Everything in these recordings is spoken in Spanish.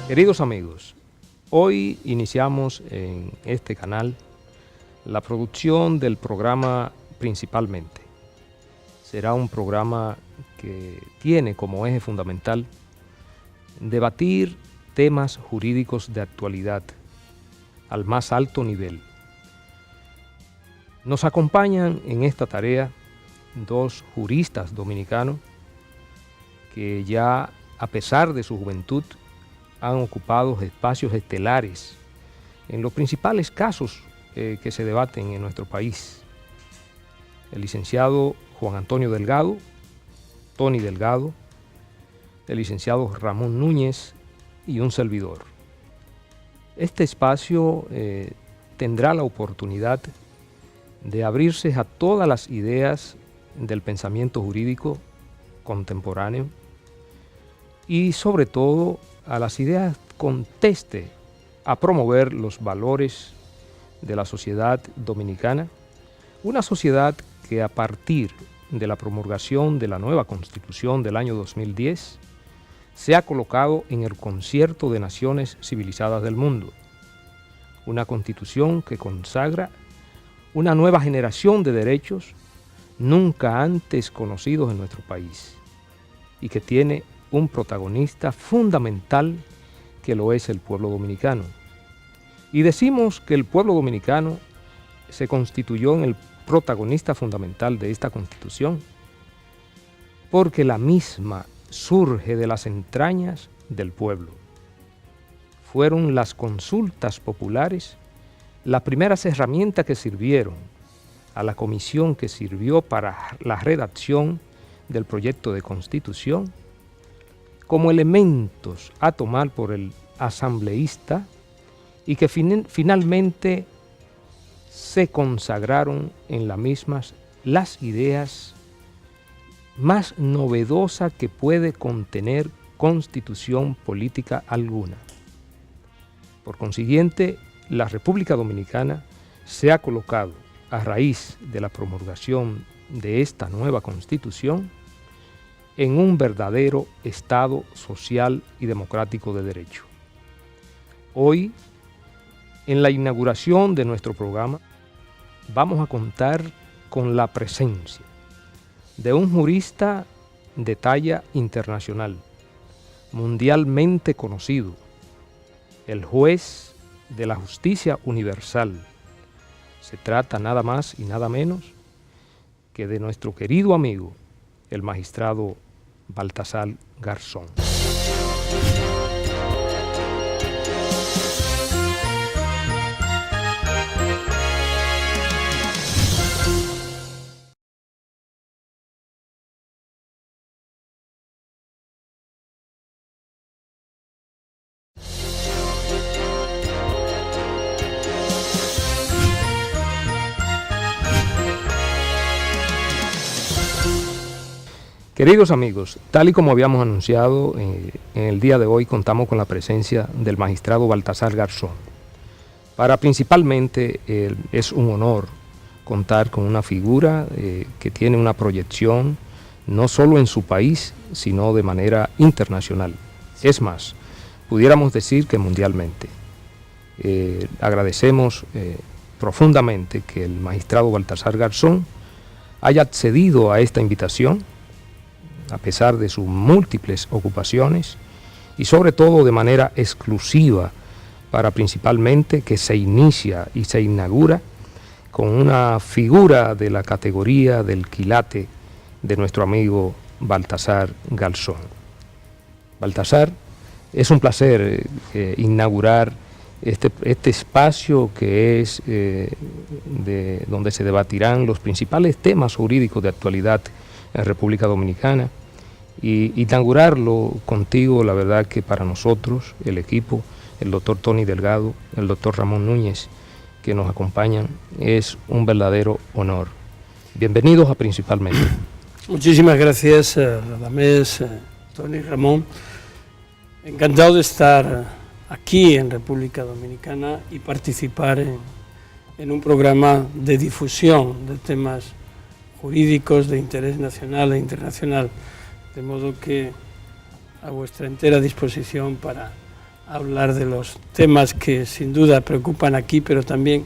Queridos amigos, hoy iniciamos en este canal la producción del programa Principalmente. Será un programa que tiene como eje fundamental debatir temas jurídicos de actualidad al más alto nivel. Nos acompañan en esta tarea dos juristas dominicanos que ya, a pesar de su juventud, han ocupado espacios estelares en los principales casos que se debaten en nuestro país. El licenciado Juan Antonio Delgado, Tony Delgado, el licenciado Ramón Núñez y un servidor. Este espacio tendrá la oportunidad de abrirse a todas las ideas del pensamiento jurídico contemporáneo y sobre todo a las ideas conteste a promover los valores de la sociedad dominicana, una sociedad que a partir de la promulgación de la nueva Constitución del año 2010 se ha colocado en el concierto de naciones civilizadas del mundo. Una Constitución que consagra una nueva generación de derechos nunca antes conocidos en nuestro país y que tiene un protagonista fundamental que lo es el pueblo dominicano. Y decimos que el pueblo dominicano se constituyó en el protagonista fundamental de esta Constitución porque la misma surge de las entrañas del pueblo. Fueron las consultas populares las primeras herramientas que sirvieron a la comisión que sirvió para la redacción del proyecto de Constitución como elementos a tomar por el asambleísta y que finalmente se consagraron en las mismas las ideas más novedosas que puede contener constitución política alguna. Por consiguiente, la República Dominicana se ha colocado a raíz de la promulgación de esta nueva Constitución en un verdadero Estado social y democrático de derecho. Hoy, en la inauguración de nuestro programa, vamos a contar con la presencia de un jurista de talla internacional, mundialmente conocido, el juez de la justicia universal. Se trata nada más y nada menos que de nuestro querido amigo, el magistrado Baltasar Garzón. Queridos amigos, tal y como habíamos anunciado, en el día de hoy contamos con la presencia del magistrado Baltasar Garzón. Para principalmente es un honor contar con una figura que tiene una proyección no solo en su país, sino de manera internacional. Es más, pudiéramos decir que mundialmente. Agradecemos profundamente que el magistrado Baltasar Garzón haya accedido a esta invitación a pesar de sus múltiples ocupaciones y sobre todo de manera exclusiva para principalmente que se inicia y se inaugura con una figura de la categoría del quilate de nuestro amigo Baltasar Garzón. Baltasar, es un placer inaugurar este espacio que es donde se debatirán los principales temas jurídicos de actualidad en República Dominicana, y inaugurarlo contigo, la verdad que para nosotros, el equipo, el doctor Tony Delgado, el doctor Ramón Núñez, que nos acompañan, es un verdadero honor. Bienvenidos a Principalmente. Muchísimas gracias, Radamés, Tony, Ramón. Encantado de estar aquí en República Dominicana y participar en un programa de difusión de temas jurídicos de interés nacional e internacional, de modo que a vuestra entera disposición para hablar de los temas que sin duda preocupan aquí, pero también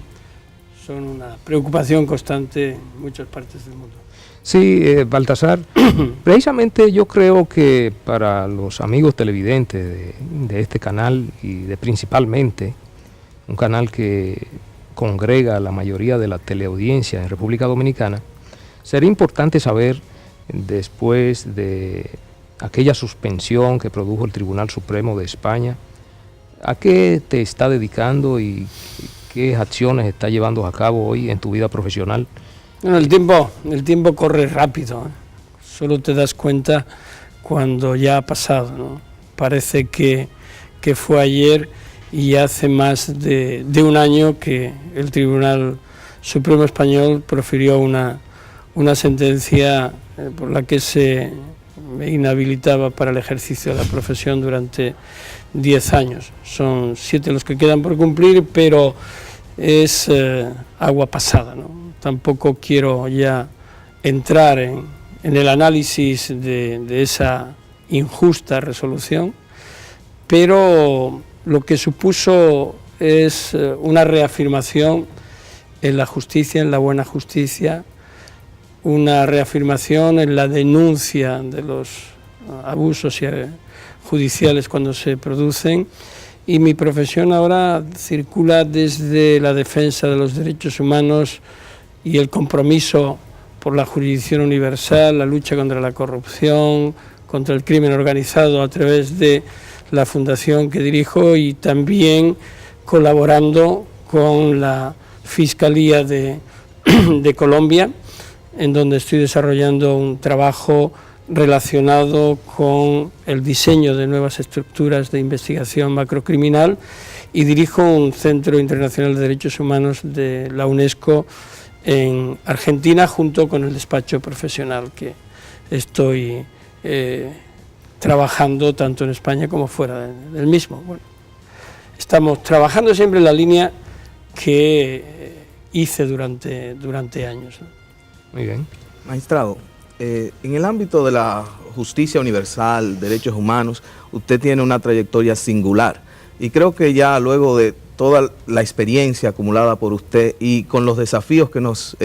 son una preocupación constante en muchas partes del mundo. Sí, Baltasar, precisamente yo creo que para los amigos televidentes de este canal y principalmente un canal que congrega a la mayoría de la teleaudiencia en República Dominicana, sería importante saber, después de aquella suspensión que produjo el Tribunal Supremo de España, ¿a qué te está dedicando y qué acciones está llevando a cabo hoy en tu vida profesional? Bueno, el tiempo corre rápido, ¿eh? Solo te das cuenta cuando ya ha pasado, ¿no? Parece que fue ayer y hace más de un año que el Tribunal Supremo Español profirió una sentencia por la que se me inhabilitaba para el ejercicio de la profesión durante 10 años. Son 7 los que quedan por cumplir, pero es agua pasada, ¿no? Tampoco quiero ya entrar en el análisis de esa injusta resolución, pero lo que supuso es una reafirmación en la justicia, en la buena justicia, una reafirmación en la denuncia de los abusos judiciales cuando se producen, y mi profesión ahora circula desde la defensa de los derechos humanos y el compromiso por la jurisdicción universal, la lucha contra la corrupción, contra el crimen organizado a través de la fundación que dirijo, y también colaborando con la Fiscalía de Colombia, en donde estoy desarrollando un trabajo relacionado con el diseño de nuevas estructuras de investigación macrocriminal, y dirijo un Centro Internacional de Derechos Humanos de la UNESCO en Argentina, junto con el despacho profesional que estoy trabajando tanto en España como fuera del mismo. Bueno, estamos trabajando siempre en la línea que hice durante años, ¿no? Muy bien. Magistrado, en el ámbito de la justicia universal, derechos humanos, usted tiene una trayectoria singular, y creo que ya luego de toda la experiencia acumulada por usted y con los desafíos que nos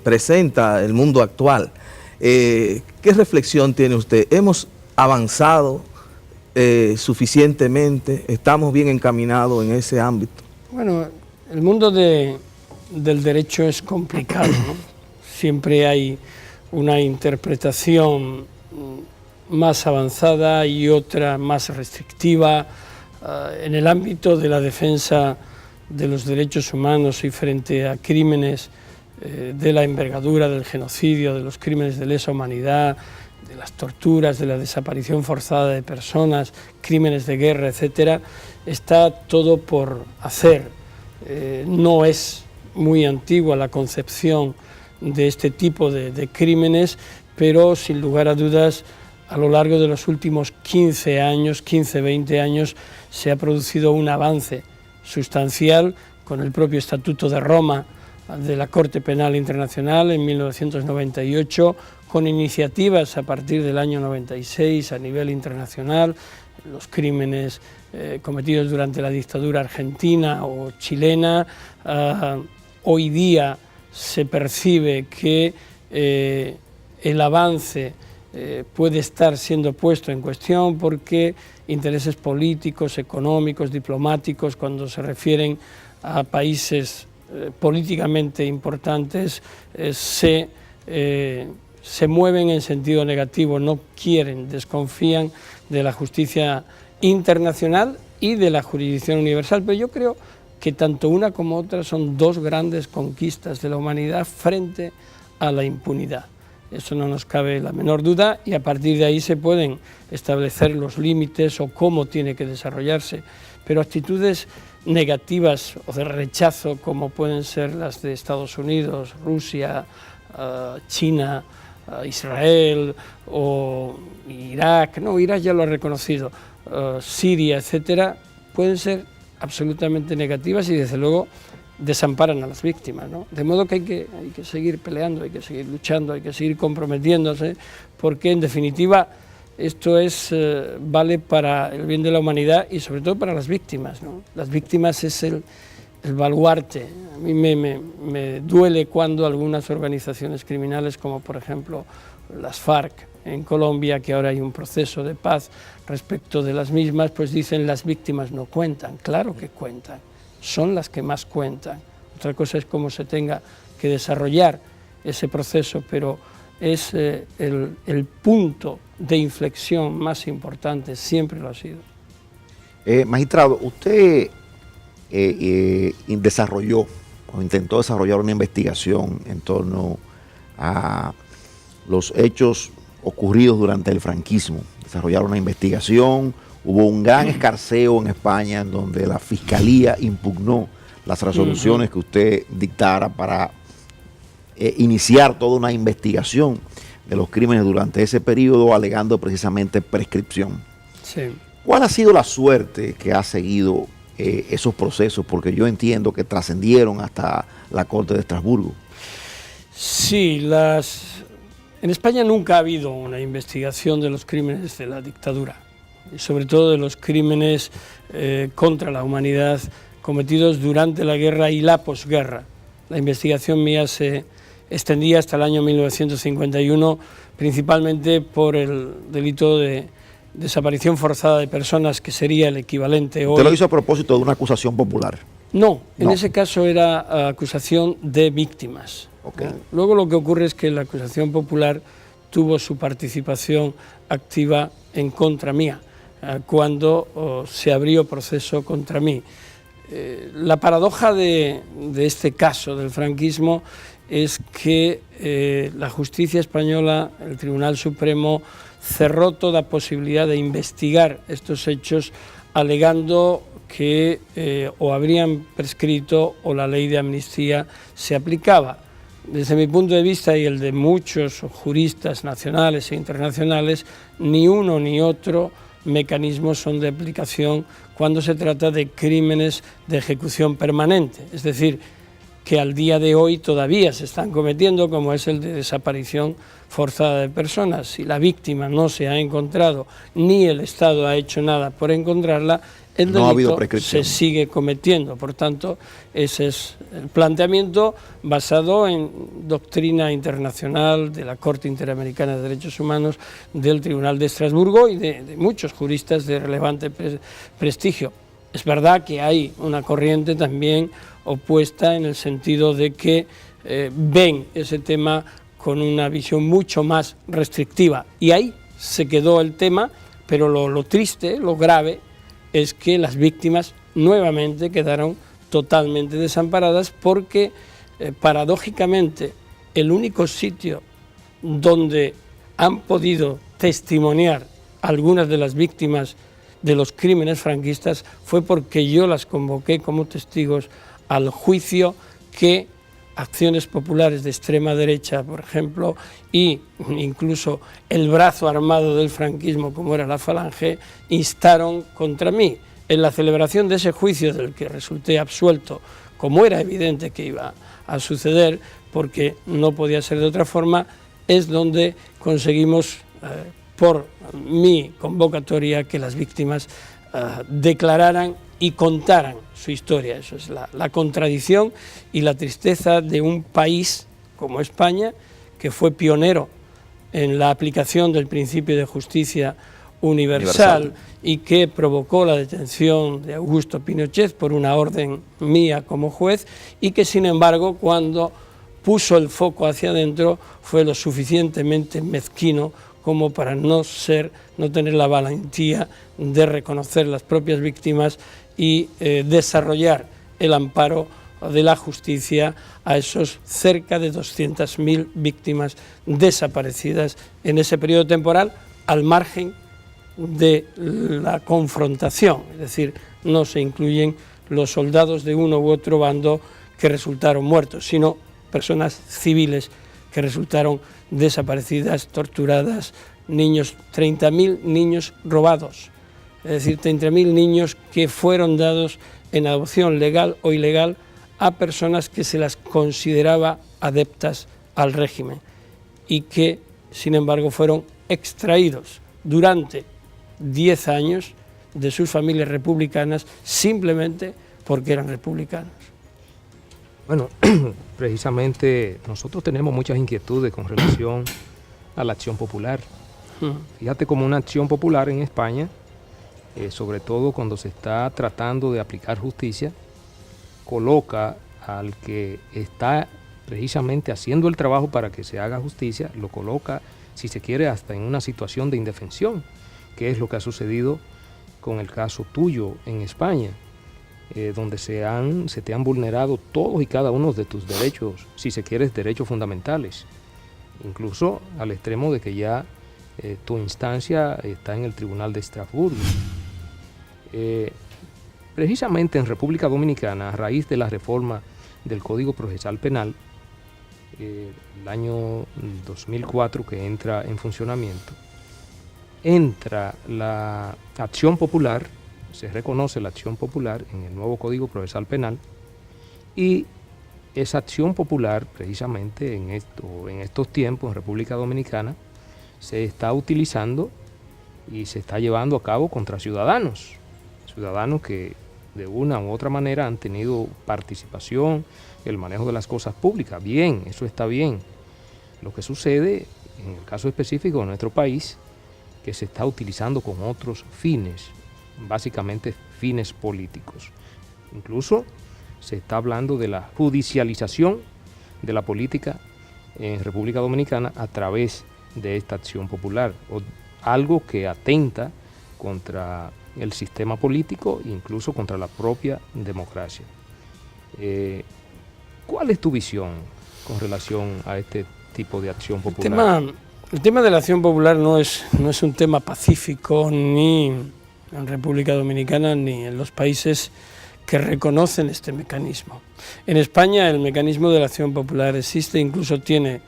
presenta el mundo actual, ¿qué reflexión tiene usted? ¿Hemos avanzado suficientemente? ¿Estamos bien encaminados en ese ámbito? Bueno, el mundo del derecho es complicado, ¿no? Siempre hay una interpretación más avanzada y otra más restrictiva. En el ámbito de la defensa de los derechos humanos y frente a crímenes de la envergadura del genocidio, de los crímenes de lesa humanidad, de las torturas, de la desaparición forzada de personas, crímenes de guerra, etcétera, está todo por hacer. No es muy antigua la concepción de este tipo de crímenes, pero sin lugar a dudas, a lo largo de los últimos 15-20 años, se ha producido un avance sustancial con el propio Estatuto de Roma de la Corte Penal Internacional en 1998, con iniciativas a partir del año 96 a nivel internacional, los crímenes cometidos durante la dictadura argentina o chilena. Hoy día se percibe que el avance puede estar siendo puesto en cuestión porque intereses políticos, económicos, diplomáticos, cuando se refieren a países políticamente importantes, se mueven en sentido negativo, no quieren, desconfían de la justicia internacional y de la jurisdicción universal. Pero yo creo que tanto una como otra son dos grandes conquistas de la humanidad frente a la impunidad. Eso no nos cabe la menor duda, y a partir de ahí se pueden establecer los límites o cómo tiene que desarrollarse. Pero actitudes negativas o de rechazo, como pueden ser las de Estados Unidos, Rusia, China, Israel o Irak, no, Irak ya lo ha reconocido, Siria, etcétera, pueden ser absolutamente negativas y desde luego desamparan a las víctimas, ¿no? De modo que hay que seguir peleando, hay que seguir luchando, hay que seguir comprometiéndose, porque en definitiva esto vale para el bien de la humanidad y sobre todo para las víctimas, ¿no? Las víctimas es el baluarte. A mí me duele cuando algunas organizaciones criminales, como por ejemplo las FARC en Colombia, que ahora hay un proceso de paz respecto de las mismas, pues dicen las víctimas no cuentan. Claro que cuentan, son las que más cuentan. Otra cosa es cómo se tenga que desarrollar ese proceso, pero es el punto de inflexión más importante, siempre lo ha sido. Magistrado, usted desarrolló o intentó desarrollar una investigación en torno a los hechos ocurridos durante el franquismo. Desarrollar una investigación, hubo un gran escarceo en España en donde la Fiscalía impugnó las resoluciones que usted dictara para iniciar toda una investigación de los crímenes durante ese periodo, alegando precisamente prescripción. Sí. ¿Cuál ha sido la suerte que ha seguido esos procesos? Porque yo entiendo que trascendieron hasta la Corte de Estrasburgo. Sí, en España nunca ha habido una investigación de los crímenes de la dictadura, y sobre todo de los crímenes contra la humanidad cometidos durante la guerra y la posguerra. La investigación mía se extendía hasta el año 1951, principalmente por el delito de desaparición forzada de personas, que sería el equivalente hoy. ¿Usted lo hizo a propósito de una acusación popular? No, en ese caso era acusación de víctimas. Okay. Luego lo que ocurre es que la acusación popular tuvo su participación activa en contra mía, cuando se abrió proceso contra mí. La paradoja de este caso del franquismo es que la justicia española, el Tribunal Supremo, cerró toda posibilidad de investigar estos hechos, alegando que o habrían prescrito o la ley de amnistía se aplicaba. Desde mi punto de vista y el de muchos juristas nacionales e internacionales, ni uno ni otro mecanismo son de aplicación cuando se trata de crímenes de ejecución permanente, es decir, que al día de hoy todavía se están cometiendo, como es el de desaparición forzada de personas. Si la víctima no se ha encontrado, ni el Estado ha hecho nada por encontrarla, el delito se sigue cometiendo. Por tanto, ese es el planteamiento basado en doctrina internacional de la Corte Interamericana de Derechos Humanos, del Tribunal de Estrasburgo y de muchos juristas de relevante prestigio. Es verdad que hay una corriente también opuesta en el sentido de que ven ese tema con una visión mucho más restrictiva. Y ahí se quedó el tema, pero lo triste, lo grave, es que las víctimas nuevamente quedaron totalmente desamparadas porque, paradójicamente, el único sitio donde han podido testimoniar algunas de las víctimas de los crímenes franquistas fue porque yo las convoqué como testigos al juicio que acciones populares de extrema derecha, por ejemplo, e incluso el brazo armado del franquismo, como era la Falange, instaron contra mí. En la celebración de ese juicio, del que resulté absuelto, como era evidente que iba a suceder, porque no podía ser de otra forma, es donde conseguimos, por mi convocatoria, que las víctimas declararan y contaran su historia. Eso es la contradicción y la tristeza de un país como España, que fue pionero en la aplicación del principio de justicia universal y que provocó la detención de Augusto Pinochet por una orden mía como juez, y que sin embargo, cuando puso el foco hacia adentro, fue lo suficientemente mezquino como para no tener la valentía de reconocer las propias víctimas y desarrollar el amparo de la justicia a esos cerca de 200.000 víctimas desaparecidas en ese periodo temporal, al margen de la confrontación, es decir, no se incluyen los soldados de uno u otro bando que resultaron muertos, sino personas civiles que resultaron desaparecidas, torturadas, niños, 30.000 niños robados, es decir, 30.000 niños que fueron dados en adopción legal o ilegal a personas que se las consideraba adeptas al régimen y que, sin embargo, fueron extraídos durante 10 años de sus familias republicanas simplemente porque eran republicanos. Bueno, precisamente nosotros tenemos muchas inquietudes con relación a la acción popular. Fíjate como una acción popular en España, sobre todo cuando se está tratando de aplicar justicia, coloca al que está precisamente haciendo el trabajo para que se haga justicia, lo coloca, si se quiere, hasta en una situación de indefensión, que es lo que ha sucedido con el caso tuyo en España, donde se te han vulnerado todos y cada uno de tus derechos, si se quiere, derechos fundamentales, incluso al extremo de que ya tu instancia está en el Tribunal de Estrasburgo. Precisamente en República Dominicana, a raíz de la reforma del Código Procesal Penal, el año 2004 que entra en funcionamiento, entra la acción popular, se reconoce la acción popular en el nuevo Código Procesal Penal, y esa acción popular precisamente en estos tiempos en República Dominicana se está utilizando y se está llevando a cabo contra ciudadanos que de una u otra manera han tenido participación en el manejo de las cosas públicas. Bien, eso está bien. Lo que sucede en el caso específico de nuestro país, que se está utilizando con otros fines, básicamente fines políticos. Incluso se está hablando de la judicialización de la política en República Dominicana a través de esta acción popular, o algo que atenta contra el sistema político e incluso contra la propia democracia. ¿Cuál es tu visión con relación a este tipo de acción popular? El tema de la acción popular no es un tema pacífico ni en República Dominicana ni en los países que reconocen este mecanismo. En España el mecanismo de la acción popular existe, incluso tiene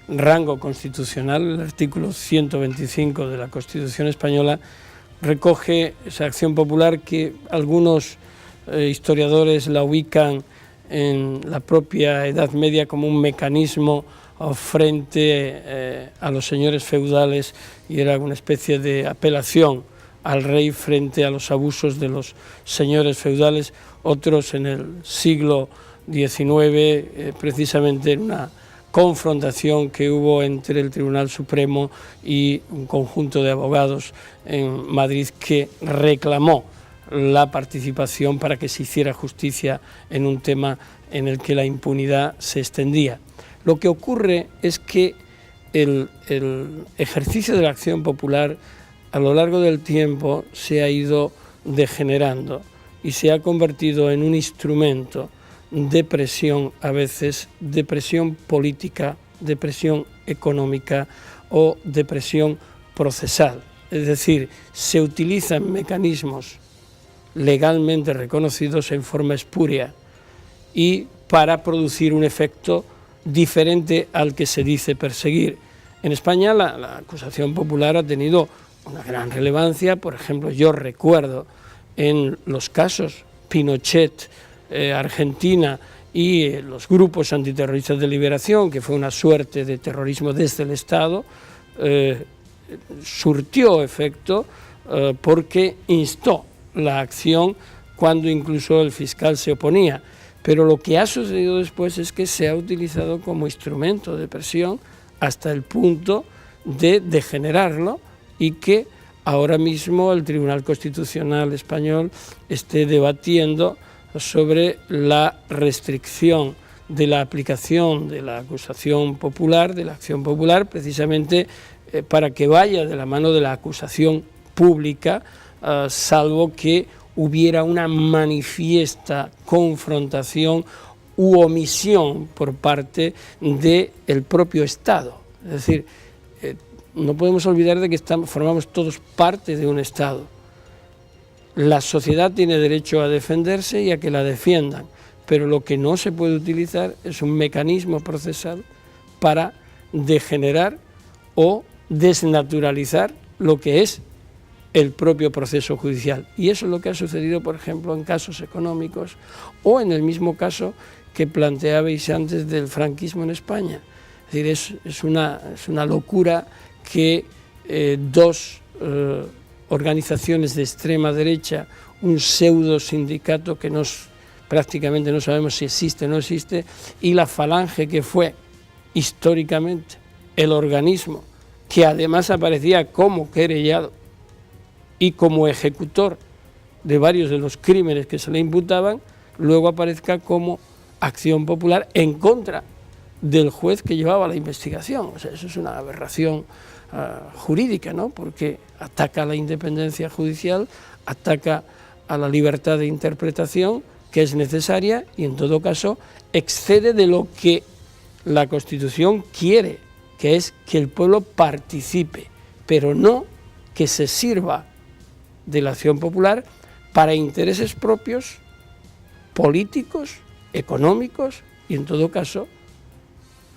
rango constitucional. El artículo 125 de la Constitución española recoge esa acción popular que algunos historiadores la ubican en la propia Edad Media como un mecanismo frente a los señores feudales, y era una especie de apelación al rey frente a los abusos de los señores feudales. Otros en el siglo XIX, precisamente en una confrontación que hubo entre el Tribunal Supremo y un conjunto de abogados en Madrid que reclamó la participación para que se hiciera justicia en un tema en el que la impunidad se extendía. Lo que ocurre es que el ejercicio de la acción popular a lo largo del tiempo se ha ido degenerando y se ha convertido en un instrumento de presión, a veces de presión política, de presión económica o de presión procesal. Es decir, se utilizan mecanismos legalmente reconocidos en forma espuria y para producir un efecto diferente al que se dice perseguir. En España la acusación popular ha tenido una gran relevancia. Por ejemplo, yo recuerdo en los casos Pinochet, Argentina y los grupos antiterroristas de liberación, que fue una suerte de terrorismo desde el Estado, surtió efecto porque instó la acción cuando incluso el fiscal se oponía. Pero lo que ha sucedido después es que se ha utilizado como instrumento de presión hasta el punto de degenerarlo, y que ahora mismo el Tribunal Constitucional español esté debatiendo sobre la restricción de la aplicación de la acusación popular, de la acción popular, precisamente para que vaya de la mano de la acusación pública, salvo que hubiera una manifiesta confrontación u omisión por parte del propio Estado. Es decir, no podemos olvidar de que formamos todos parte de un Estado. La sociedad tiene derecho a defenderse y a que la defiendan, pero lo que no se puede utilizar es un mecanismo procesal para degenerar o desnaturalizar lo que es el propio proceso judicial. Y eso es lo que ha sucedido, por ejemplo, en casos económicos o en el mismo caso que planteabais antes del franquismo en España. Es decir, es una locura que dos organizaciones de extrema derecha, un pseudo sindicato que prácticamente no sabemos si existe o no existe, y la Falange, que fue históricamente el organismo que además aparecía como querellado y como ejecutor de varios de los crímenes que se le imputaban, luego aparezca como acción popular en contra del juez que llevaba la investigación. O sea, eso es una aberración jurídica, ¿no? Porque ataca a la independencia judicial, ataca a la libertad de interpretación que es necesaria y en todo caso excede de lo que la Constitución quiere, que es que el pueblo participe, pero no que se sirva de la acción popular para intereses propios, políticos, económicos y en todo caso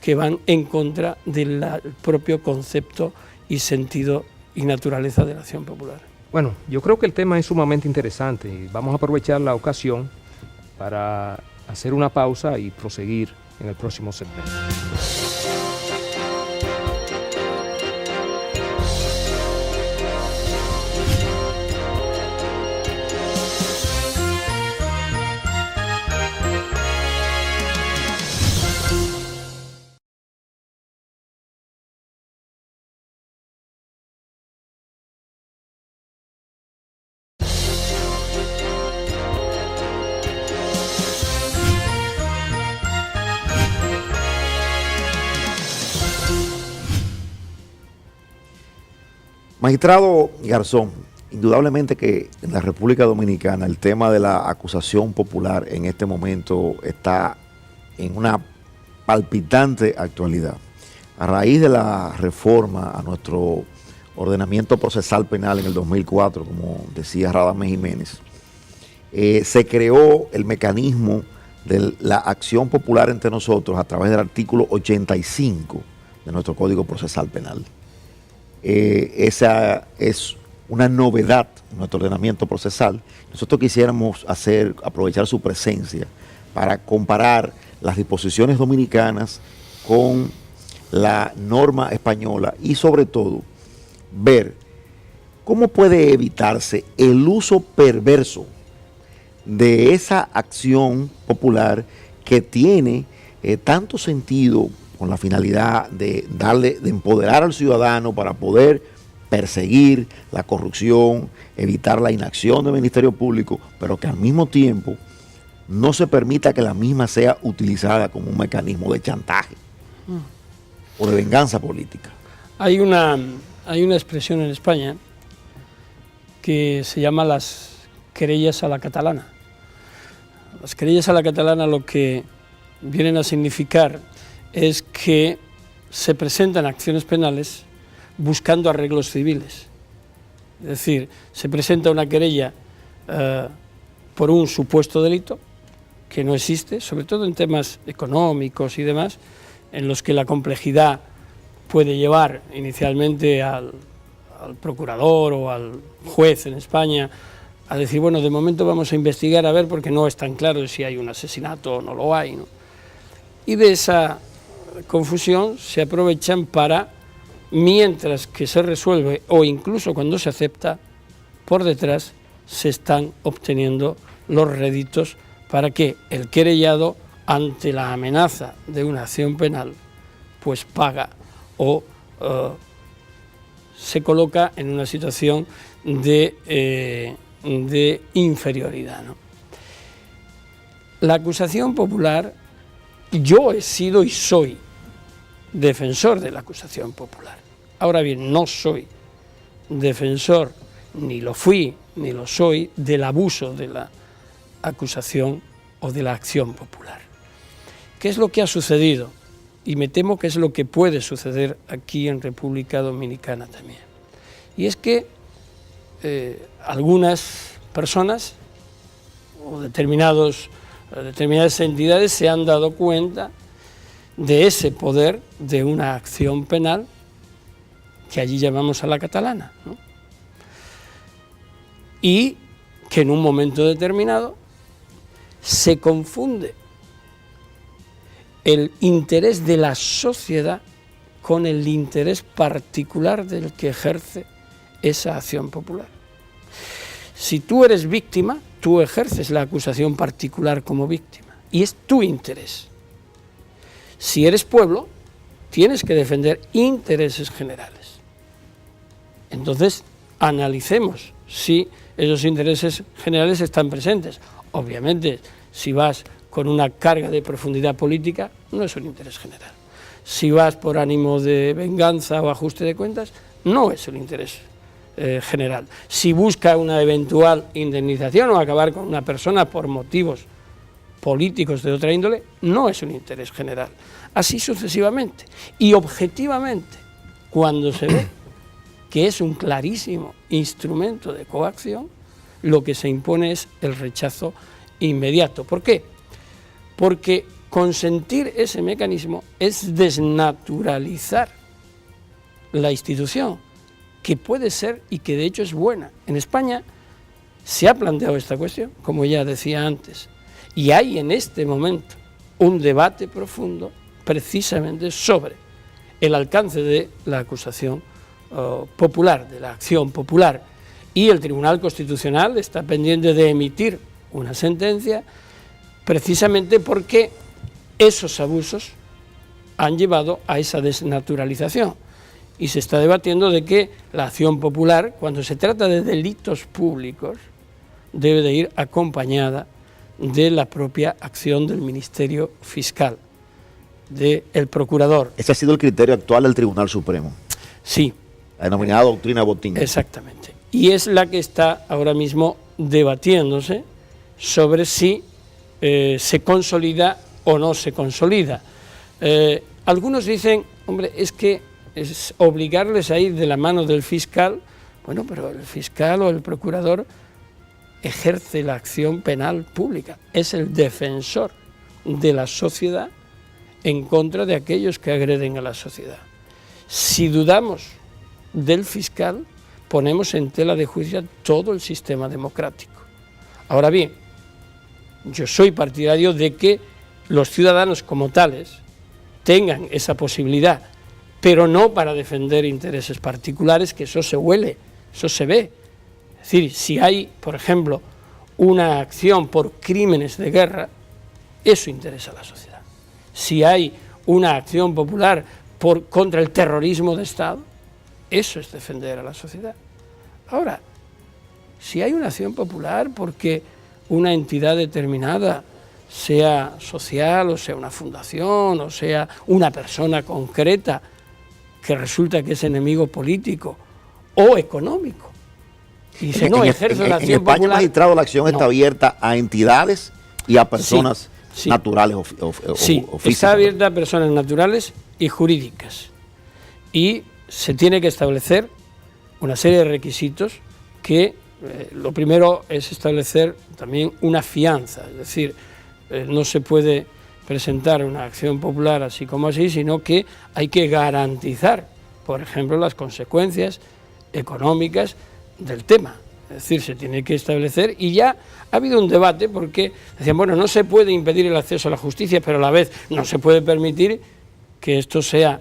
que van en contra del propio concepto y sentido y naturaleza de la acción popular. Bueno, yo creo que el tema es sumamente interesante y vamos a aprovechar la ocasión para hacer una pausa y proseguir en el próximo segmento. Magistrado Garzón, indudablemente que en la República Dominicana el tema de la acusación popular en este momento está en una palpitante actualidad. A raíz de la reforma a nuestro ordenamiento procesal penal en el 2004, como decía Radamés Jiménez, se creó el mecanismo de la acción popular entre nosotros a través del artículo 85 de nuestro Código Procesal Penal. Esa es una novedad en nuestro ordenamiento procesal. Nosotros quisiéramos aprovechar su presencia para comparar las disposiciones dominicanas con la norma española y sobre todo ver cómo puede evitarse el uso perverso de esa acción popular que tiene tanto sentido con la finalidad de empoderar al ciudadano para poder perseguir la corrupción, evitar la inacción del Ministerio Público, pero que al mismo tiempo no se permita que la misma sea utilizada como un mecanismo de chantaje o de venganza política. Hay una expresión en España que se llama las querellas a la catalana. Las querellas a la catalana lo que vienen a significar es que se presentan acciones penales buscando arreglos civiles. Es decir, se presenta una querella por un supuesto delito que no existe, sobre todo en temas económicos y demás, en los que la complejidad puede llevar inicialmente al procurador o al juez en España a decir, bueno, de momento vamos a investigar a ver porque no es tan claro si hay un asesinato o no lo hay, ¿no? Y de esa confusión se aprovechan para, mientras que se resuelve o incluso cuando se acepta, por detrás se están obteniendo los réditos para que el querellado, ante la amenaza de una acción penal, pues paga o se coloca en una situación de inferioridad, ¿no? La acusación popular, yo he sido y soy defensor de la acusación popular. Ahora bien, no soy defensor, ni lo fui, ni lo soy, del abuso de la acusación o de la acción popular. ¿Qué es lo que ha sucedido? Y me temo que es lo que puede suceder aquí en República Dominicana también. Y es que algunas personas o determinadas entidades se han dado cuenta de ese poder de una acción penal que allí llamamos a la catalana, ¿no? Y que en un momento determinado se confunde el interés de la sociedad con el interés particular del que ejerce esa acción popular. Si tú eres víctima, tú ejerces la acusación particular como víctima y es tu interés. Si eres pueblo, tienes que defender intereses generales. Entonces, analicemos si esos intereses generales están presentes. Obviamente, si vas con una carga de profundidad política, no es un interés general. Si vas por ánimo de venganza o ajuste de cuentas, no es un interés general. Si busca una eventual indemnización o acabar con una persona por motivos políticos de otra índole, no es un interés general. Así sucesivamente. Y objetivamente, cuando se ve que es un clarísimo instrumento de coacción, lo que se impone es el rechazo inmediato. ¿Por qué? Porque consentir ese mecanismo es desnaturalizar la institución, que puede ser y que de hecho es buena. En España se ha planteado esta cuestión, como ya decía antes, y hay en este momento un debate profundo precisamente sobre el alcance de la acusación popular, de la acción popular, y el Tribunal Constitucional está pendiente de emitir una sentencia precisamente porque esos abusos han llevado a esa desnaturalización. Y se está debatiendo de que la acción popular, cuando se trata de delitos públicos, debe de ir acompañada de la propia acción del Ministerio Fiscal, del Procurador. Ese ha sido el criterio actual del Tribunal Supremo. Sí. La denominada doctrina Botín. Exactamente. Y es la que está ahora mismo debatiéndose sobre si se consolida o no se consolida. Algunos dicen, hombre, es que es obligarles a ir de la mano del fiscal. Bueno, pero el fiscal o el procurador ejerce la acción penal pública, es el defensor de la sociedad en contra de aquellos que agreden a la sociedad. Si dudamos del fiscal, ponemos en tela de juicio todo el sistema democrático. Ahora bien, yo soy partidario de que los ciudadanos como tales tengan esa posibilidad, pero no para defender intereses particulares, que eso se huele, eso se ve. Es decir, si hay, por ejemplo, una acción por crímenes de guerra, eso interesa a la sociedad. Si hay una acción popular contra el terrorismo de Estado, eso es defender a la sociedad. Ahora, si hay una acción popular porque una entidad determinada, sea social o sea una fundación o sea una persona concreta, que resulta que es enemigo político o económico, y dice, no, ejerce la acción popular. En España, magistrado, la acción está abierta a entidades y a personas naturales o físicas. Está abierta a personas naturales y jurídicas. Y se tiene que establecer una serie de requisitos que lo primero es establecer también una fianza, es decir, no se puede presentar una acción popular así como así, sino que hay que garantizar, por ejemplo, las consecuencias económicas del tema. Es decir, se tiene que establecer, y ya ha habido un debate porque decían, bueno, no se puede impedir el acceso a la justicia, pero a la vez no se puede permitir que esto sea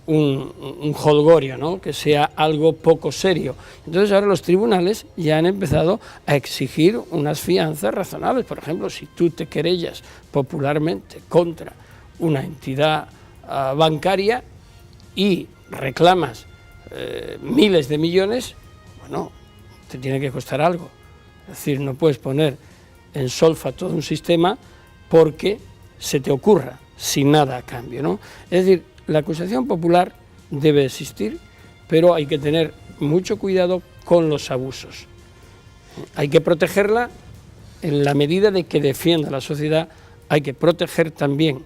un jolgorio, ¿no?, que sea algo poco serio. Entonces ahora los tribunales ya han empezado a exigir unas fianzas razonables. Por ejemplo, si tú te querellas popularmente contra una entidad bancaria y reclamas miles de millones, bueno, te tiene que costar algo. Es decir, no puedes poner en solfa todo un sistema porque se te ocurra sin nada a cambio, ¿no? Es decir, la acusación popular debe existir, pero hay que tener mucho cuidado con los abusos. Hay que protegerla en la medida de que defienda a la sociedad, hay que proteger también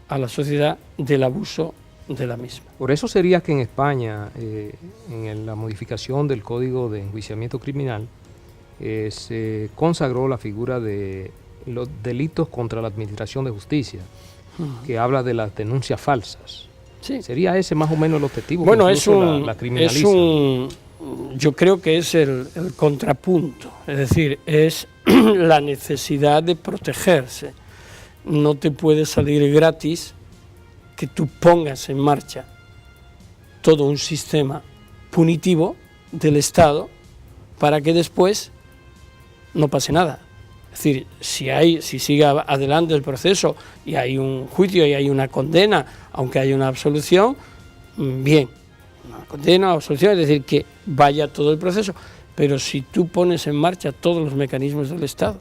a la sociedad del abuso de la misma. Por eso sería que en España, en la modificación del Código de Enjuiciamiento Criminal, se consagró la figura de los delitos contra la administración de justicia, que habla de las denuncias falsas. Sí. ¿Sería ese más o menos el objetivo? Bueno, la criminaliza. Yo creo que es el contrapunto, es decir, es la necesidad de protegerse. No te puede salir gratis que tú pongas en marcha todo un sistema punitivo del Estado para que después no pase nada. Es decir, si sigue adelante el proceso y hay un juicio y hay una condena, aunque haya una absolución, bien, una condena o absolución, es decir, que vaya todo el proceso. Pero si tú pones en marcha todos los mecanismos del Estado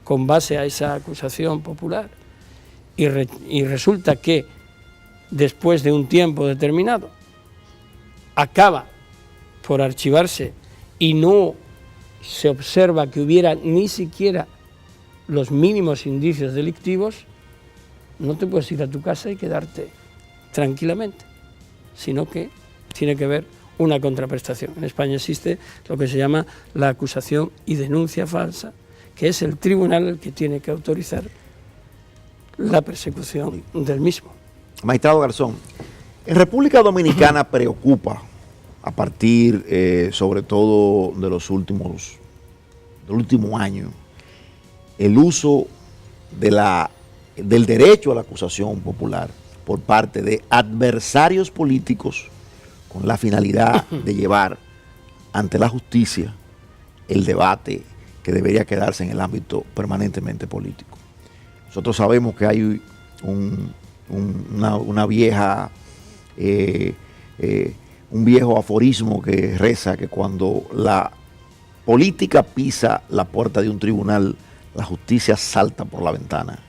con base a esa acusación popular y resulta que después de un tiempo determinado acaba por archivarse y no se observa que hubiera ni siquiera los mínimos indicios delictivos, no te puedes ir a tu casa y quedarte tranquilamente, sino que tiene que haber una contraprestación. En España existe lo que se llama la acusación y denuncia falsa, que es el tribunal el que tiene que autorizar la persecución del mismo. Magistrado Garzón, en República Dominicana preocupa, a partir sobre todo del último año, el uso del derecho a la acusación popular por parte de adversarios políticos con la finalidad de llevar ante la justicia el debate que debería quedarse en el ámbito permanentemente político. Nosotros sabemos que hay una vieja, un viejo aforismo que reza que cuando la política pisa la puerta de un tribunal, la justicia salta por la ventana.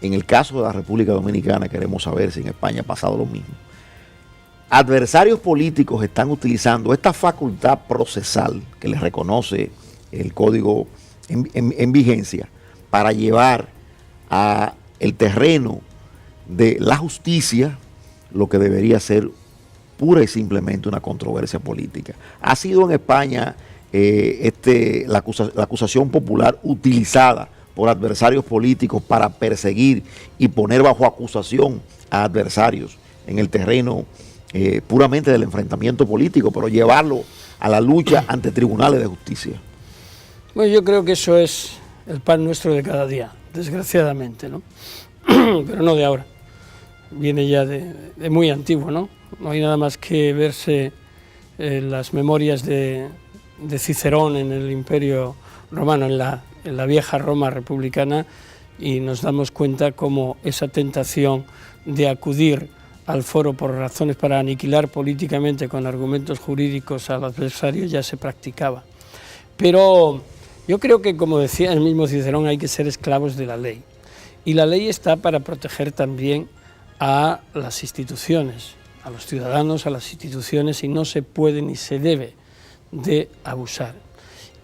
En el caso de la República Dominicana queremos saber si en España ha pasado lo mismo. Adversarios políticos están utilizando esta facultad procesal que les reconoce el código en vigencia para llevar a el terreno de la justicia lo que debería ser pura y simplemente una controversia política. Ha sido en España la acusación popular utilizada por adversarios políticos para perseguir y poner bajo acusación a adversarios en el terreno puramente del enfrentamiento político, pero llevarlo a la lucha ante tribunales de justicia. Bueno, yo creo que eso es el pan nuestro de cada día, desgraciadamente, ¿no? Pero no de ahora, viene ya de muy antiguo, ¿no? No hay nada más que verse las memorias de Cicerón en el Imperio Romano, en la vieja Roma republicana, y nos damos cuenta cómo esa tentación de acudir al foro por razones para aniquilar políticamente con argumentos jurídicos al adversario ya se practicaba. Pero yo creo que, como decía el mismo Cicerón, hay que ser esclavos de la ley. Y la ley está para proteger también a las instituciones, a los ciudadanos, a las instituciones, y no se puede ni se debe de abusar.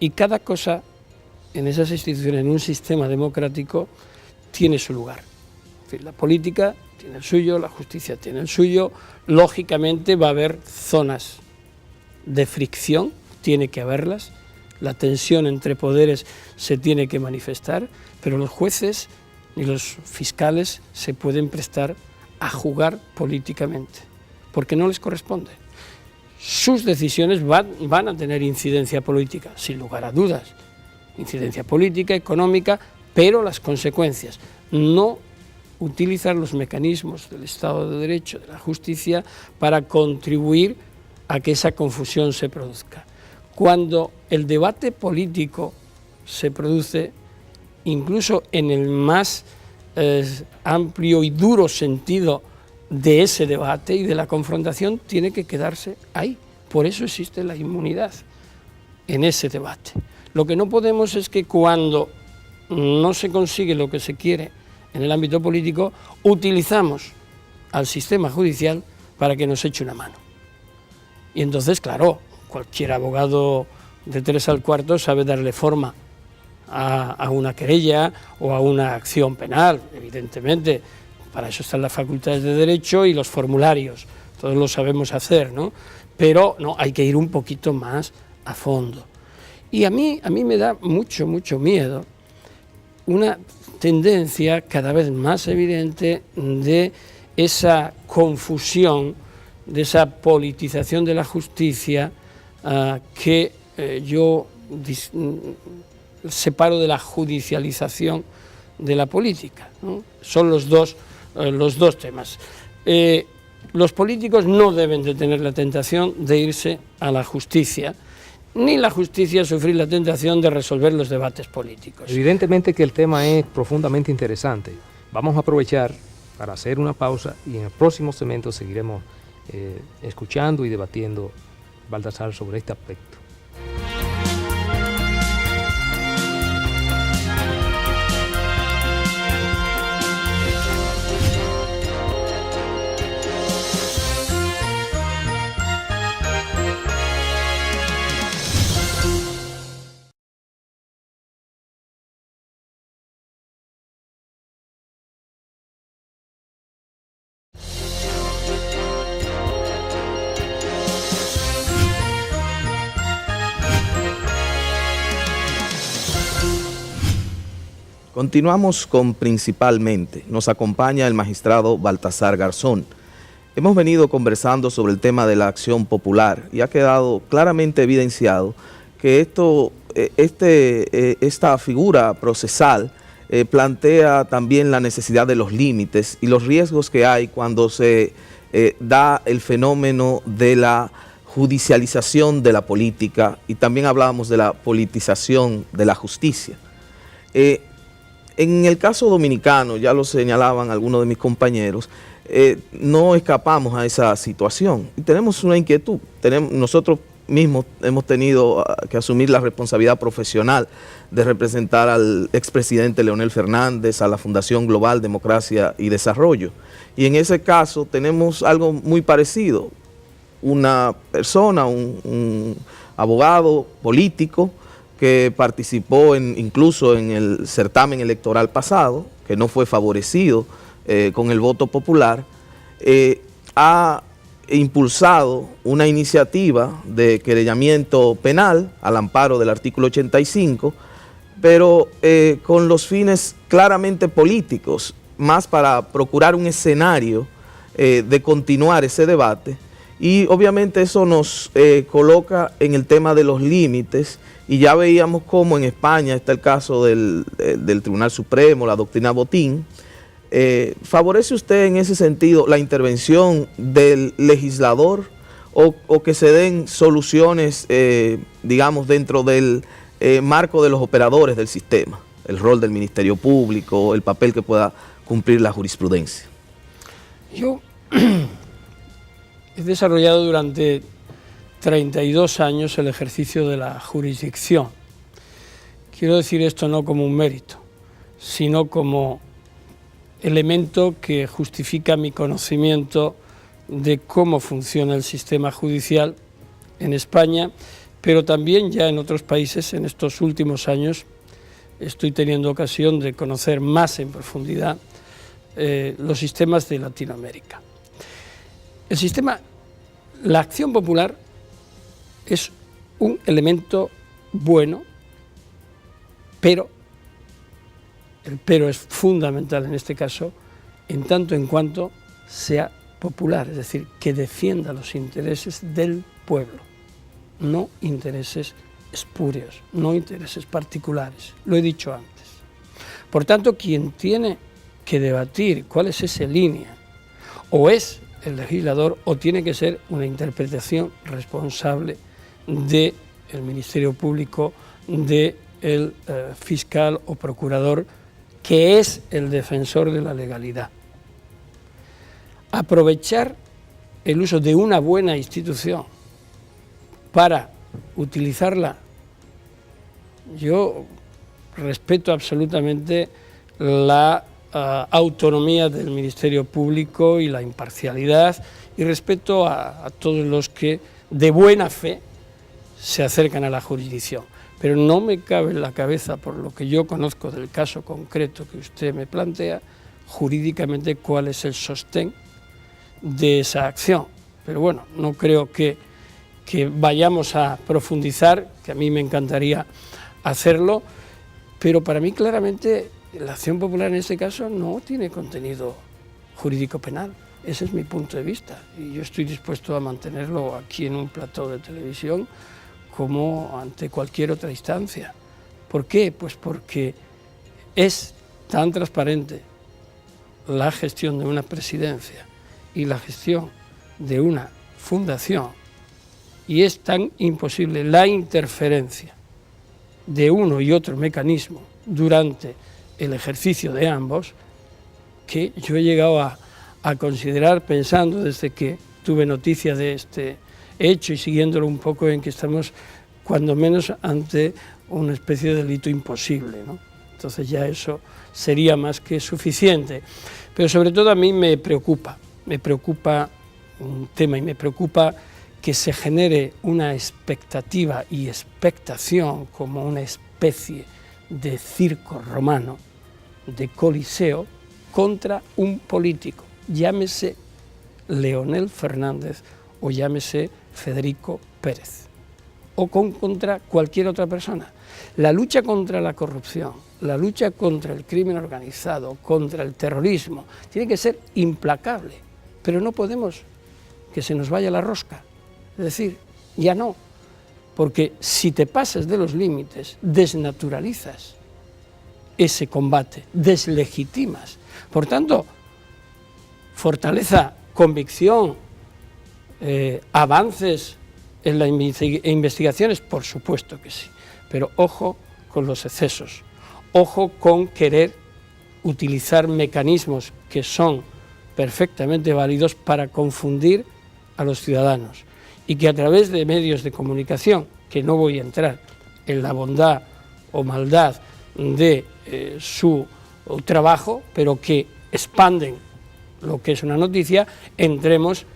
Y cada cosa en esas instituciones, en un sistema democrático, tiene su lugar. Es decir, la política tiene el suyo, la justicia tiene el suyo, lógicamente va a haber zonas de fricción, tiene que haberlas, la tensión entre poderes se tiene que manifestar, pero los jueces ni los fiscales se pueden prestar a jugar políticamente, porque no les corresponde. Sus decisiones van a tener incidencia política, sin lugar a dudas, incidencia política, económica, pero las consecuencias, no utilizar los mecanismos del Estado de Derecho, de la justicia, para contribuir a que esa confusión se produzca. Cuando el debate político se produce, incluso en el más amplio y duro sentido de ese debate y de la confrontación, tiene que quedarse ahí. Por eso existe la inmunidad en ese debate. Lo que no podemos es que cuando no se consigue lo que se quiere en el ámbito político, utilizamos al sistema judicial para que nos eche una mano. Y entonces, claro, cualquier abogado de 3 al cuarto sabe darle forma a una querella o a una acción penal, evidentemente. Para eso están las facultades de Derecho y los formularios, todos lo sabemos hacer, ¿no? Pero no, hay que ir un poquito más a fondo. Y a mí me da mucho miedo una tendencia cada vez más evidente de esa confusión, de esa politización de la justicia que yo separo de la judicialización de la política, ¿no? Son los dos temas. los políticos no deben de tener la tentación de irse a la justicia, ni la justicia sufrir la tentación de resolver los debates políticos. Evidentemente que el tema es profundamente interesante. Vamos a aprovechar para hacer una pausa y en el próximo segmento seguiremos escuchando y debatiendo, Baltasar, sobre este aspecto. Continuamos con Principalmente. Nos acompaña el magistrado Baltasar Garzón. Hemos venido conversando sobre el tema de la acción popular y ha quedado claramente evidenciado que esta figura procesal plantea también la necesidad de los límites y los riesgos que hay cuando se da el fenómeno de la judicialización de la política, y también hablábamos de la politización de la justicia. En el caso dominicano, ya lo señalaban algunos de mis compañeros, no escapamos a esa situación y tenemos una inquietud. Nosotros mismos hemos tenido que asumir la responsabilidad profesional de representar al expresidente Leonel Fernández, a la Fundación Global Democracia y Desarrollo. Y en ese caso tenemos algo muy parecido. Una persona, un abogado político, que participó incluso en el certamen electoral pasado, que no fue favorecido con el voto popular, ha impulsado una iniciativa de querellamiento penal al amparo del artículo 85, pero con los fines claramente políticos, más para procurar un escenario de continuar ese debate, y obviamente eso nos coloca en el tema de los límites. Y ya veíamos cómo en España está el caso del Tribunal Supremo, la doctrina Botín. ¿Favorece usted en ese sentido la intervención del legislador o que se den soluciones, digamos, dentro del marco de los operadores del sistema? El rol del Ministerio Público, el papel que pueda cumplir la jurisprudencia. Yo he desarrollado durante 32 años el ejercicio de la jurisdicción. Quiero decir esto no como un mérito, sino como elemento que justifica mi conocimiento de cómo funciona el sistema judicial en España, pero también ya en otros países. En estos últimos años estoy teniendo ocasión de conocer más en profundidad los sistemas de Latinoamérica. La acción popular es un elemento bueno, pero el pero es fundamental en este caso, en tanto en cuanto sea popular, es decir, que defienda los intereses del pueblo, no intereses espurios, no intereses particulares, lo he dicho antes. Por tanto, quien tiene que debatir cuál es esa línea, o es el legislador o tiene que ser una interpretación responsable del Ministerio Público, del fiscal o procurador, que es el defensor de la legalidad. Aprovechar el uso de una buena institución para utilizarla. Yo respeto absolutamente la autonomía del Ministerio Público y la imparcialidad, y respeto a todos los que de buena fe se acercan a la jurisdicción. Pero no me cabe en la cabeza, por lo que yo conozco del caso concreto que usted me plantea, jurídicamente cuál es el sostén de esa acción. Pero bueno, no creo que vayamos a profundizar, que a mí me encantaría hacerlo, pero para mí claramente la acción popular en este caso no tiene contenido jurídico penal. Ese es mi punto de vista y yo estoy dispuesto a mantenerlo aquí en un plató de televisión como ante cualquier otra instancia. ¿Por qué? Pues porque es tan transparente la gestión de una presidencia y la gestión de una fundación, y es tan imposible la interferencia de uno y otro mecanismo durante el ejercicio de ambos, que yo he llegado a considerar, pensando desde que tuve noticia de este hecho y siguiéndolo un poco, en que estamos cuando menos ante una especie de delito imposible, ¿no? Entonces ya eso sería más que suficiente. Pero sobre todo a mí me preocupa un tema, y me preocupa que se genere una expectativa y expectación como una especie de circo romano, de coliseo, contra un político, llámese Leonel Fernández o llámese Federico Pérez, o contra cualquier otra persona. La lucha contra la corrupción, la lucha contra el crimen organizado, contra el terrorismo, tiene que ser implacable, pero no podemos que se nos vaya la rosca. Es decir, ya no, porque si te pasas de los límites, desnaturalizas ese combate, deslegitimas. Por tanto, fortaleza, convicción, avances en las investigaciones, por supuesto que sí, pero ojo con los excesos, ojo con querer utilizar mecanismos que son perfectamente válidos para confundir a los ciudadanos, y que a través de medios de comunicación, que no voy a entrar en la bondad o maldad de su trabajo, pero que expanden lo que es una noticia, entremos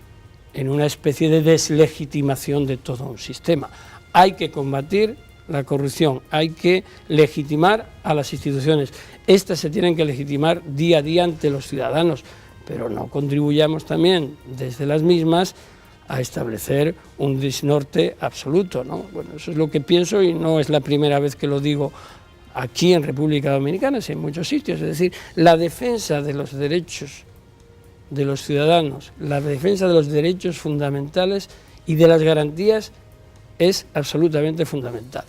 en una especie de deslegitimación de todo un sistema. Hay que combatir la corrupción, hay que legitimar a las instituciones. Estas se tienen que legitimar día a día ante los ciudadanos, pero no contribuyamos también desde las mismas a establecer un desnorte absoluto, ¿no? Bueno, eso es lo que pienso, y no es la primera vez que lo digo aquí en República Dominicana, sino en muchos sitios. Es decir, la defensa de los derechos de los ciudadanos, la defensa de los derechos fundamentales y de las garantías es absolutamente fundamental.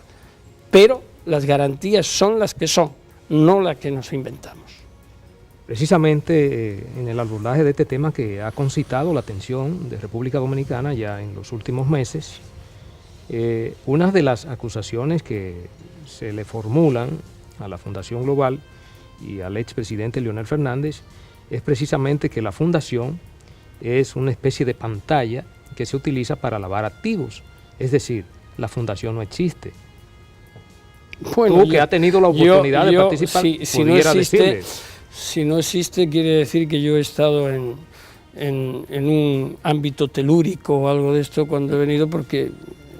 Pero las garantías son las que son, no las que nos inventamos. Precisamente en el abordaje de este tema que ha concitado la atención de República Dominicana ya en los últimos meses, una de las acusaciones que se le formulan a la Fundación Global y al expresidente Leonel Fernández es precisamente que la fundación es una especie de pantalla que se utiliza para lavar activos, es decir, la fundación no existe. Bueno, tú que has tenido la oportunidad de participar, si no existe, quiere decir que yo he estado en un ámbito telúrico o algo de esto cuando he venido, porque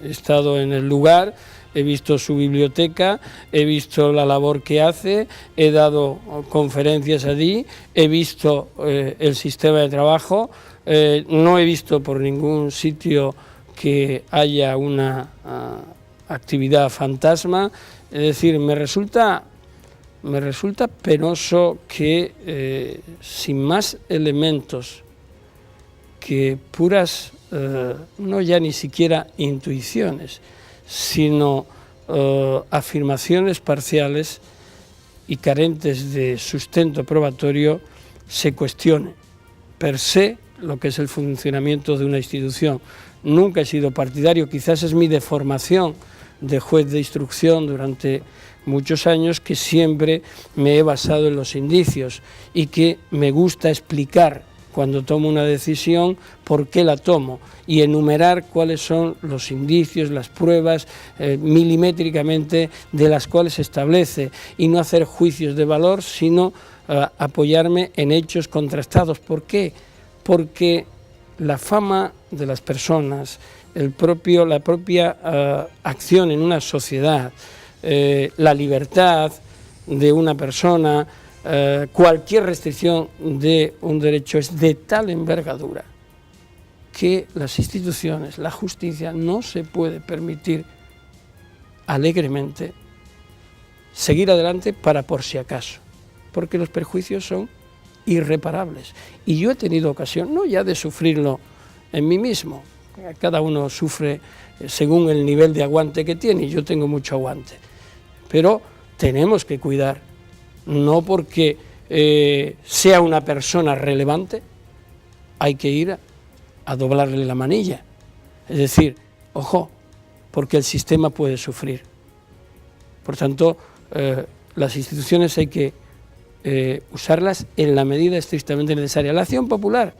he estado en el lugar, he visto su biblioteca, he visto la labor que hace, he dado conferencias allí, he visto el sistema de trabajo, no he visto por ningún sitio que haya una actividad fantasma. Es decir, me resulta penoso que sin más elementos que puras, no ya ni siquiera intuiciones, sino afirmaciones parciales y carentes de sustento probatorio, se cuestione per se lo que es el funcionamiento de una institución. Nunca he sido partidario, quizás es mi deformación de juez de instrucción durante muchos años, que siempre me he basado en los indicios y que me gusta explicar cuando tomo una decisión por qué la tomo y enumerar cuáles son los indicios, las pruebas milimétricamente de las cuales se establece, y no hacer juicios de valor, sino apoyarme en hechos contrastados. ¿Por qué? Porque la fama de las personas, la propia acción en una sociedad, la libertad de una persona, cualquier restricción de un derecho es de tal envergadura que las instituciones, la justicia, no se puede permitir alegremente seguir adelante para por si acaso, porque los perjuicios son irreparables. Y yo he tenido ocasión, no ya de sufrirlo en mí mismo, cada uno sufre según el nivel de aguante que tiene, y yo tengo mucho aguante, pero tenemos que cuidar, no porque sea una persona relevante, hay que ir a doblarle la manilla. Es decir, ojo, porque el sistema puede sufrir. Por tanto, las instituciones hay que usarlas en la medida estrictamente necesaria. La acción popular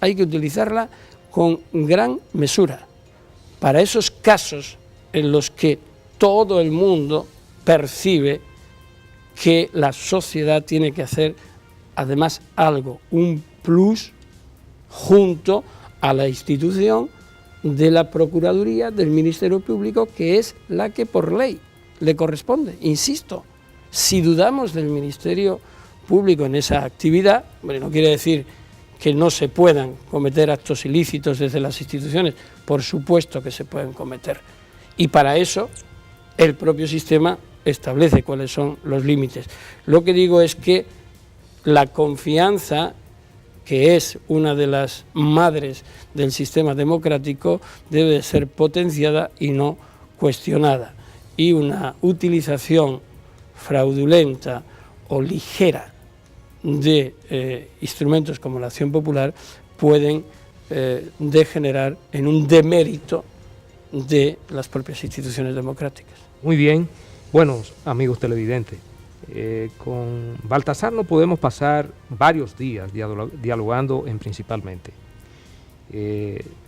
hay que utilizarla con gran mesura para esos casos en los que todo el mundo percibe que la sociedad tiene que hacer además algo, un plus junto a la institución de la Procuraduría, del Ministerio Público, que es la que por ley le corresponde. Insisto, si dudamos del Ministerio Público en esa actividad, bueno, no quiere decir que no se puedan cometer actos ilícitos desde las instituciones, por supuesto que se pueden cometer. Y para eso el propio sistema establece cuáles son los límites. Lo que digo es que la confianza, que es una de las madres del sistema democrático, debe ser potenciada y no cuestionada. Y una utilización fraudulenta o ligera de instrumentos como la acción popular pueden degenerar en un demérito de las propias instituciones democráticas. Muy bien. Bueno, amigos televidentes, con Baltasar no podemos pasar varios días dialogando principalmente.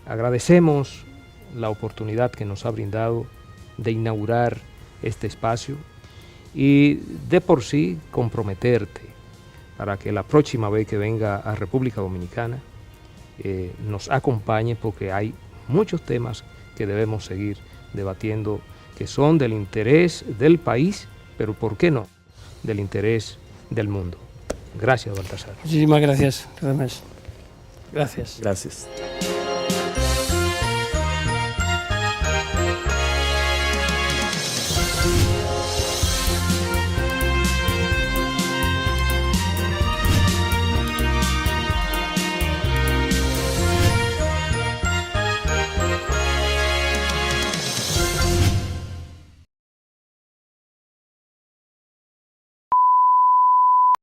Agradecemos la oportunidad que nos ha brindado de inaugurar este espacio y de por sí comprometerte para que la próxima vez que venga a República Dominicana nos acompañe, porque hay muchos temas que debemos seguir debatiendo que son del interés del país, pero ¿por qué no?, del interés del mundo. Gracias, Baltasar. Muchísimas gracias, Radamés. Gracias. Gracias.